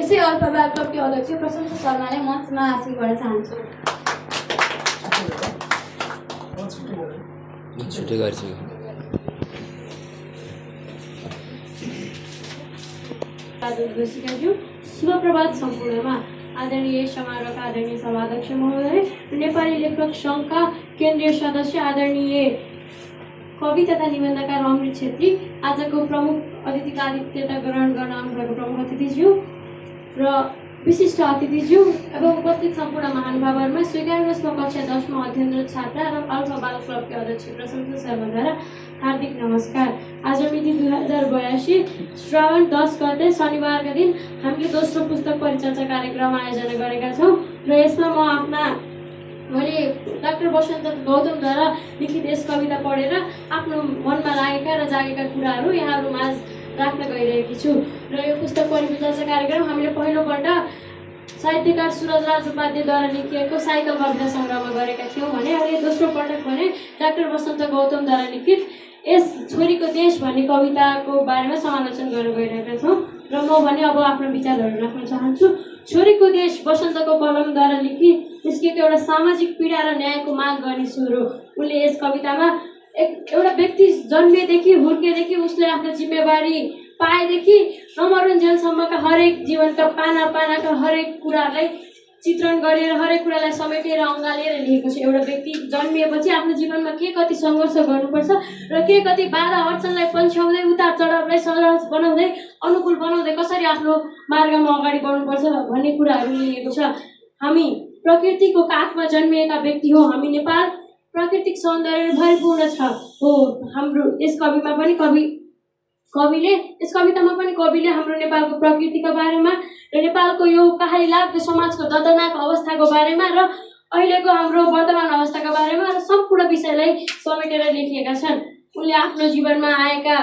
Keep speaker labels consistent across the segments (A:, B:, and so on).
A: त्यसै अल्पबाल क्लबकी अध्यक्ष प्रशंसा शर्मालाई मञ्चमा आसन गर्न चाहन्छु।
B: छुट्टी गर्छु।
C: शुभ प्रभात सम्पूर्णमा। आदरणीय समारोहका आदरणीय सभाध्यक्ष महोदय, नेपाली लेखक सङ्घका केन्द्रीय सदस्य आदरणीय कवि तथा निबन्धकार अमृत छेत्री, आजको प्रमुख अतिथिका आतिथ्यता ग्रहण गर्न आउनुभएको प्रमुख अतिथिज्यू र विशिष्ट अतिथिज्यू एवं उपस्थित सम्पूर्ण महानुभावहरूमा स्वीकार्नुहोस् म कक्षा 10 मा अध्ययनरत छात्रा र अल्फा बाल क्लबकी अध्यक्ष प्रशंसा शर्माद्वारा हार्दिक नमस्कार। आज मिति 2082 श्रावण 10 गते शनिबारका दिन हामीले दोस्रो पुस्तक परिचर्चा कार्यक्रम आयोजना गरेका छौँ र यसमा मैले डाक्टर वसन्त गौतमद्वारा लिखित यस कविता पढेर आफ्नो मनमा लागेका र जागेका कुराहरू यहाँहरू माझ राख्न गइरहेकी छु र यो पुस्तक परिचर्चा कार्यक्रम हामीले पहिलोपल्ट साहित्यकार सुरजराज उपाध्यायद्वारा लेखिएको साइकल कविता सङ्ग्रहमा गरेका थियौँ भने अहिले दोस्रो पटक भने डाक्टर वसन्त गौतमद्वारा लिखित यस छोरीको देश भन्ने कविताको बारेमा समालोचन गर्न गइरहेका छौँ र म भने अब आफ्नो विचारहरू राख्न चाहन्छु। छोरीको देश वसन्तको कलमद्वारा लिखित निस्केको एउटा सामाजिक पीडा र न्यायको माग गर्ने सुर हो। उनले यस कवितामा एउटा व्यक्ति जन्मेदेखि हुर्केदेखि उसले आफ्नो जिम्मेवारी पाएदेखि नमरुन्जेलसम्मका हरेक जीवनका पाना पानाका हरेक कुरालाई चित्रण गरेर हरेक कुरालाई समेटेर अँगालेर लेखेको छ। एउटा व्यक्ति जन्मिएपछि आफ्नो जीवनमा के कति सङ्घर्ष गर्नुपर्छ र के कति बाधा अडचनलाई पन्छ्याउँदै उतार चढावलाई सहज बनाउँदै अनुकूल बनाउँदै कसरी आफ्नो मार्गमा अगाडि बढ्नुपर्छ भन्ने कुराहरू लेखेको छ। हामी प्रकृतिको काखमा जन्मिएका व्यक्ति हो। हामी नेपाल प्राकृतिक सौन्दर्य भरिपूर्ण छ हो। हाम्रो यस कवितामा पनि कविले हाम्रो नेपालको प्रकृतिका बारेमा र नेपालको यो कहाली लाग्दो समाजको दर्दनाक अवस्थाको बारेमा र अहिलेको हाम्रो वर्तमान अवस्थाका बारेमा र सम्पूर्ण विषयलाई समेटेर लेखिएका छन्। उनले आफ्नो जीवनमा आएका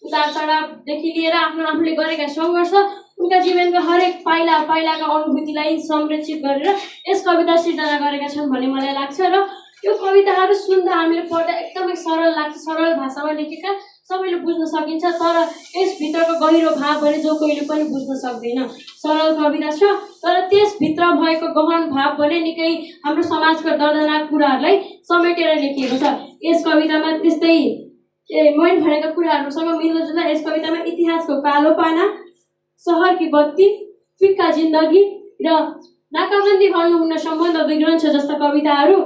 C: उतार चढावदेखि लिएर आफूले गरेका सङ्घर्ष, उनका जीवनका हरेक पाइलाका अनुभूतिलाई संरक्षित गरेर यस कविता सिर्जना गरेका छन् भन्ने मलाई लाग्छ र यो कविताहरू सुन्दा हामीले पढ्दा एकदमै सरल लाग्छ। सरल भाषामा लेखेका, सबैले बुझ्न सकिन्छ, तर यसभित्रको गहिरो भाव भने जो कोहीले पनि बुझ्न सक्दैन। सरल कविता छ तर त्यसभित्र भएको गहन भाव भने निकै हाम्रो समाजको दर्दनाक कुराहरूलाई समेटेर लेखिएको छ। यस कवितामा त्यस्तै मैले भनेका कुराहरूसँग मिल्दोजुल्दो यस कवितामा इतिहासको कालो पाना, सहरकी बत्ती, फिक्का जिन्दगी र नाकाबन्दी भन्नुहुन्न सम्बन्ध बिग्रन्छ जस्ता कविताहरू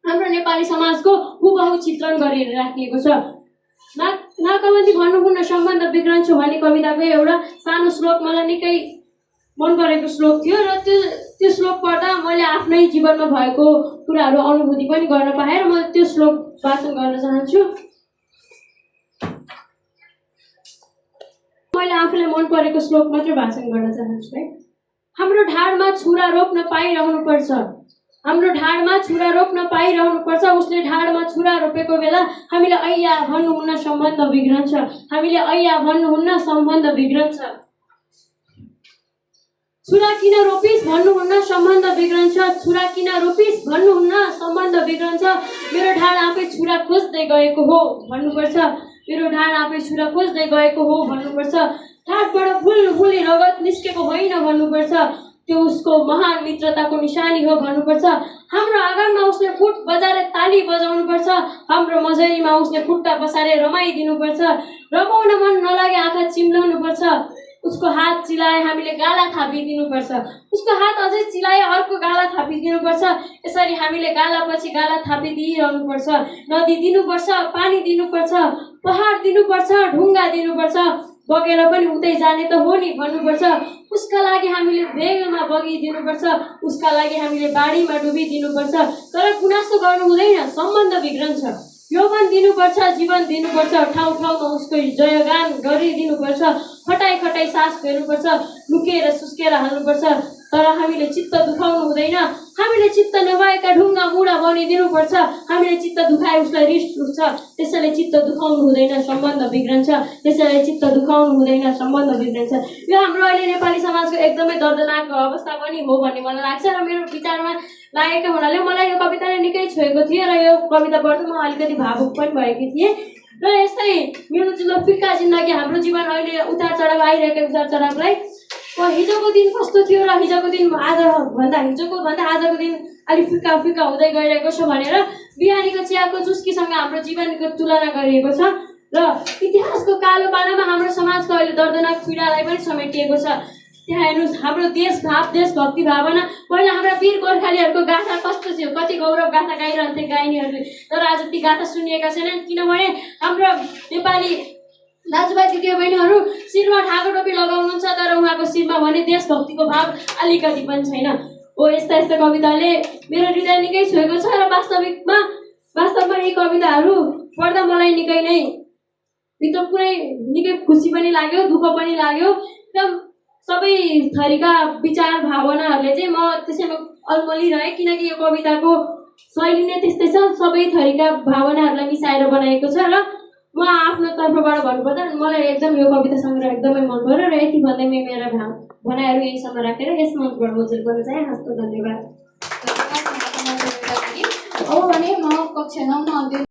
C: हाम्रो नेपाली समाजको हुबहु चित्रण गरेर राखिएको छ। नाकाबन्दी भन्नुहुन्न सम्बन्ध बिग्रन्छ भन्ने कविताको एउटा सानो श्लोक मलाई निकै मन परेको श्लोक थियो र त्यो श्लोक पढ्दा मैले आफ्नै जीवनमा भएको कुराहरू अनुभूति पनि गर्न पाएँ र म त्यो श्लोक वाचन गर्न चाहन्छु। मैले आफूलाई मन परेको श्लोक मात्रै वाचन गर्न चाहन्छु है। हाम्रो ढाडमा छुरा रोप्न पाइरहनुपर्छ, हाम्रो ढाडमा छुरा रोप्न पाइरहनुपर्छ। उसले ढाडमा छुरा रोपेको बेला हामीले ऐया भन्नुहुन्न सम्बन्ध बिग्रन्छ, हामीले ऐया भन्नुहुन्न सम्बन्ध बिग्रन्छ। छुरा किन रोपिस भन्नुहुन्न सम्बन्ध बिग्रन्छ, छुरा किन रोपिस भन्नुहुन्न सम्बन्ध बिग्रन्छ। मेरो ढाड आफै छुरा खोज्दै गएको हो भन्नुपर्छ, मेरो ढाड आफै छुरा खोज्दै गएको हो भन्नुपर्छ। ढाडबाट फुली रगत निस्केको होइन भन्नुपर्छ, त्यो उसको महान मित्रताको निशानी हो भन्नुपर्छ। हाम्रो आँगनमा उसले फुट बजारे ताली बजाउनुपर्छ, हाम्रो मजरीमा उसले खुट्टा पसारे रमाइदिनुपर्छ। रमाउन मन नलागे आँखा चिम्लाउनुपर्छ, उसको हात चिलाए हामीले गाला थापिदिनुपर्छ, उसको हात अझै चिलाए अर्को गाला थापिदिनुपर्छ। यसरी हामीले गालापछि गाला थापिदिइरहनुपर्छ। नदी दिनुपर्छ, पानी दिनुपर्छ, पहाड दिनुपर्छ, ढुङ्गा दिनुपर्छ, बगेर पनि उतै जाने त हो नि भन्नुपर्छ। उसका लागि हामीले वेगमा बगिदिनुपर्छ, उसका लागि हामीले बाढीमा डुबिदिनुपर्छ। तर गुनासो गर्नु हुँदैन, सम्बन्ध बिग्रन्छ। यौवन दिनुपर्छ, जीवन दिनुपर्छ, ठाउँ ठाउँमा उसको जयगान गरिदिनुपर्छ। खटाई सास फेर्नुपर्छ, लुकेर सुस्केर हाल्नुपर्छ। तर हामीले चित्त दुखाउनु हुँदैन, हामीले चित्त नभएका ढुङ्गा मुढा बनिदिनुपर्छ। हामीले चित्त दुखाए उसलाई रिस उठ्छ, त्यसैले चित्त दुखाउनु हुँदैन, सम्बन्ध बिग्रन्छ। त्यसैले चित्त दुखाउनु हुँदैन, सम्बन्ध बिग्रन्छ। यो हाम्रो अहिले नेपाली समाजको एकदमै दर्दनाक अवस्था पनि हो भन्ने मलाई लाग्छ र मेरो विचारमा लागेको हुनाले मलाई यो कविताले निकै छोएको थियो र यो कविता पढ्दा म अलिकति भावुक पनि भएकी थिएँ। र यस्तै मिल्दोजुल्दो फिक्का जिन्दगी, हाम्रो जीवन अहिले उतार चढाव आइरहेको उतार चढावलाई हिजोको दिन कस्तो थियो र हिजोको दिन हिजोको भन्दा आजको दिन अलिक फिका फिका हुँदै गइरहेको छ भनेर बिहानीको चियाको चुस्कीसँग हाम्रो जीवनको तुलना गरिएको छ र इतिहासको कालो पानामा हाम्रो समाजको अहिले दर्दनाक पीडालाई पनि समेटिएको छ। त्यहाँ हेर्नुहोस् हाम्रो देशभाव देशभक्ति भावना पहिला हाम्रा वीर गोर्खालीहरूको गाथा कस्तो थियो, कति गौरव गाथा गाइरहन्थे गाइनीहरूले, तर आज ती गाथा सुनिएका छैनन् किनभने हाम्रो नेपाली दाजुभाइ दिदीबहिनीहरू शिरमा ढाको टोपी लगाउनुहुन्छ तर उहाँको शिरमा भने देशभक्तिको भाव अलिकति पनि छैन। हो यस्ता यस्ता कविताले मेरो हृदय निकै छोएको छ र वास्तवमा यी कविताहरू पढ्दा मलाई निकै नै भित्र पुरै निकै खुसी पनि लाग्यो, दुःख पनि लाग्यो। एकदम सबै थरीका विचार भावनाहरूले चाहिँ म त्यसैमा अल्मलिरहेँ किनकि यो कविताको शैली नै त्यस्तै छ, सबै थरीका भावनाहरूलाई मिसाएर बनाएको छ र म आफ्नो तर्फबाट भन्नुपर्दा मलाई एकदम यो कविता सङ्ग्रह एकदमै मन पर्यो र यति भन्दै मेरा भनाइहरू यहीसम्म राखेर यस मञ्चबाट मोजेल गर्न चाहे। हस्त धन्यवाद।
A: अब भने म कक्षा 9 मा अध्ययन